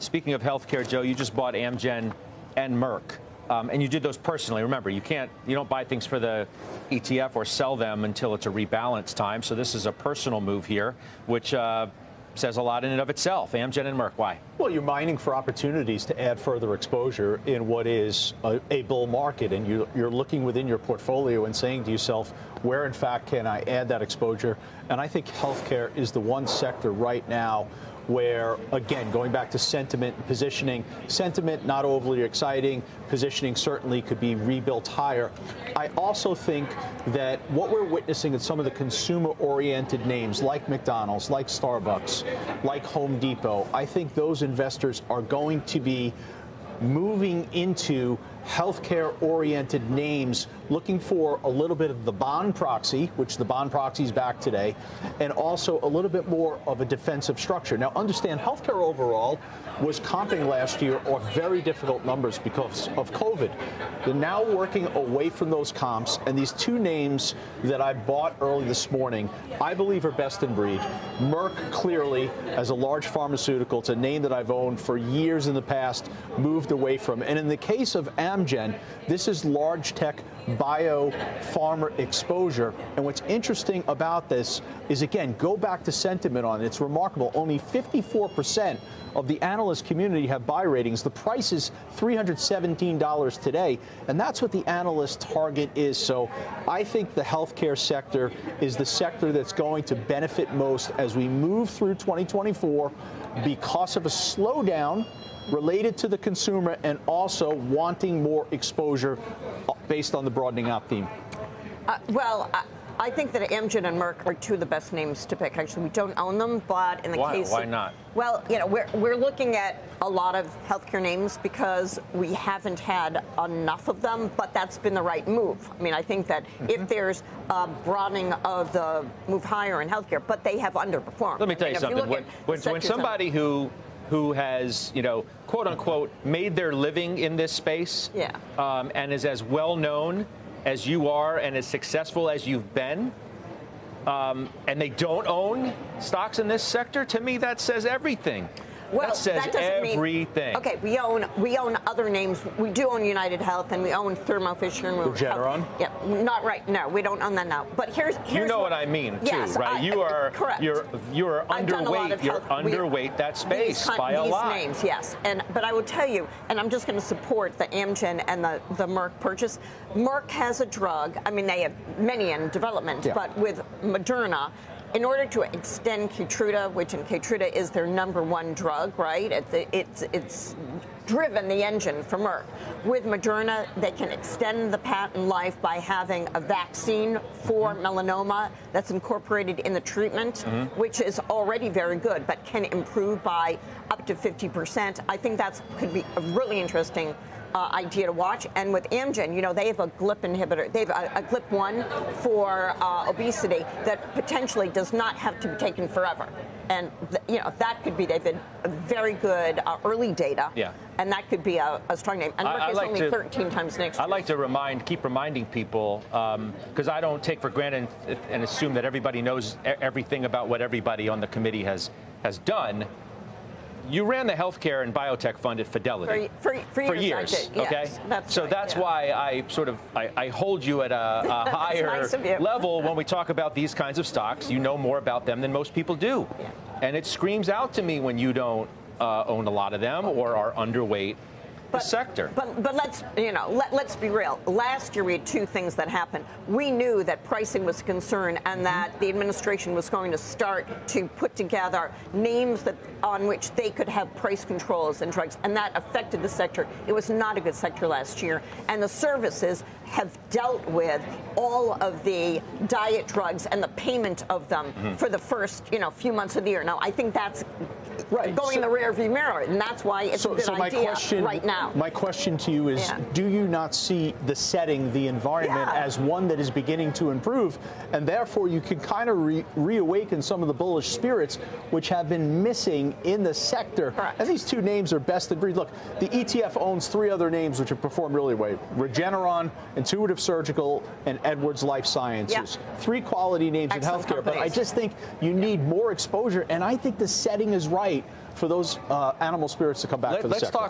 Speaking of healthcare, Joe, you just bought Amgen and Merck. And you did those personally. Remember, you don't buy things for the ETF or sell them until it's a rebalance time. So this is a personal move here, which says a lot in and of itself. Amgen and Merck, why? Well, you're mining for opportunities to add further exposure in what is a bull market, and you're looking within your portfolio and saying to yourself, where in fact can I add that exposure? And I think healthcare is the one sector right now where, again, going back to sentiment and positioning, sentiment not overly exciting, positioning certainly could be rebuilt higher. I also think that what we're witnessing in some of the consumer-oriented names like McDonald's, like Starbucks, like Home Depot, I think those investors are going to be moving into healthcare-oriented names, looking for a little bit of the bond proxy, which the bond proxy is back today, and also a little bit more of a defensive structure. Now, understand, healthcare overall was comping last year off very difficult numbers because of COVID. They're now working away from those comps, and these two names that I bought early this morning, I believe are best in breed. Merck, clearly, as a large pharmaceutical, it's a name that I've owned for years in the past, moved away from. And in the case of Amgen, this is large tech bio-pharma exposure. And what's interesting about this is, again, go back to sentiment on it. It's remarkable. Only 54% of the analyst community have buy ratings. The price is $317 today, and that's what the analyst target is. So I think the healthcare sector is the sector that's going to benefit most as we move through 2024 because of a slowdown related to the consumer and also wanting more exposure based on the broadening out theme. I think that Amgen and Merck are two of the best names to pick. Actually, we don't own them, but in the case why not? Well, we're looking at a lot of healthcare names because we haven't had enough of them, but that's been the right move. I mean, I think that if there's a broadening of the move higher in healthcare, but they have underperformed. Let me tell you something. When somebody who has, quote unquote, made their living in this space, and is as well known as you are and as successful as you've been, and they don't own stocks in this sector, to me that says everything. Well, that says everything. Okay, we own other names. We do own United Health, and we own Thermo Fisher and Regeneron. Yeah, not right. No, we don't own that now. But here's you know what I mean, yes, too, right? You are correct. You're underweight. You're underweight that space by a lot. These names, yes. But I will tell you, and I'm just going to support the Amgen and the Merck purchase. Merck has a drug. I mean, they have many in development, but with Moderna, in order to extend Keytruda, which in Keytruda is their #1 drug, right? It's driven the engine for Merck. With Moderna, they can extend the patent life by having a vaccine for melanoma that's incorporated in the treatment, which is already very good, but can improve by up to 50%. I think that could be a really interesting idea to watch. And with Amgen, they have a GLP inhibitor. They have a GLP-1 for obesity that potentially does not have to be taken forever. And, that could be, they've been very good early data. Yeah. And that could be a strong name. And Merck is only 13 times next year. I'd like to keep reminding people, because I don't take for granted and assume that everybody knows everything about what everybody on the committee has done. You ran the healthcare and biotech fund at Fidelity for years. Yes, okay, that's why I hold you at a higher level when we talk about these kinds of stocks. You know more about them than most people do, and it screams out to me when you don't own a lot of them or are underweight the sector. But let's be real. Last year we had two things that happened. We knew that pricing was a concern and that the administration was going to start to put together names on which they could have price controls and drugs, and that affected the sector. It was not a good sector last year, and the services have dealt with all of the diet drugs and the payment of them for the first few months of the year. Now I think that's going in the rearview mirror, and that's why it's a good idea right now. My question to you is, do you not see the setting, the environment, as one that is beginning to improve, and therefore you can kind of reawaken some of the bullish spirits which have been missing in the sector? Correct. And these two names are best in breed. Look, the ETF owns three other names which have performed really well: Regeneron, Intuitive Surgical, and Edwards Life Sciences. Three quality names in healthcare, but I just think you need more exposure, and I think the setting is right for those animal spirits to come back for the sector. Let's talk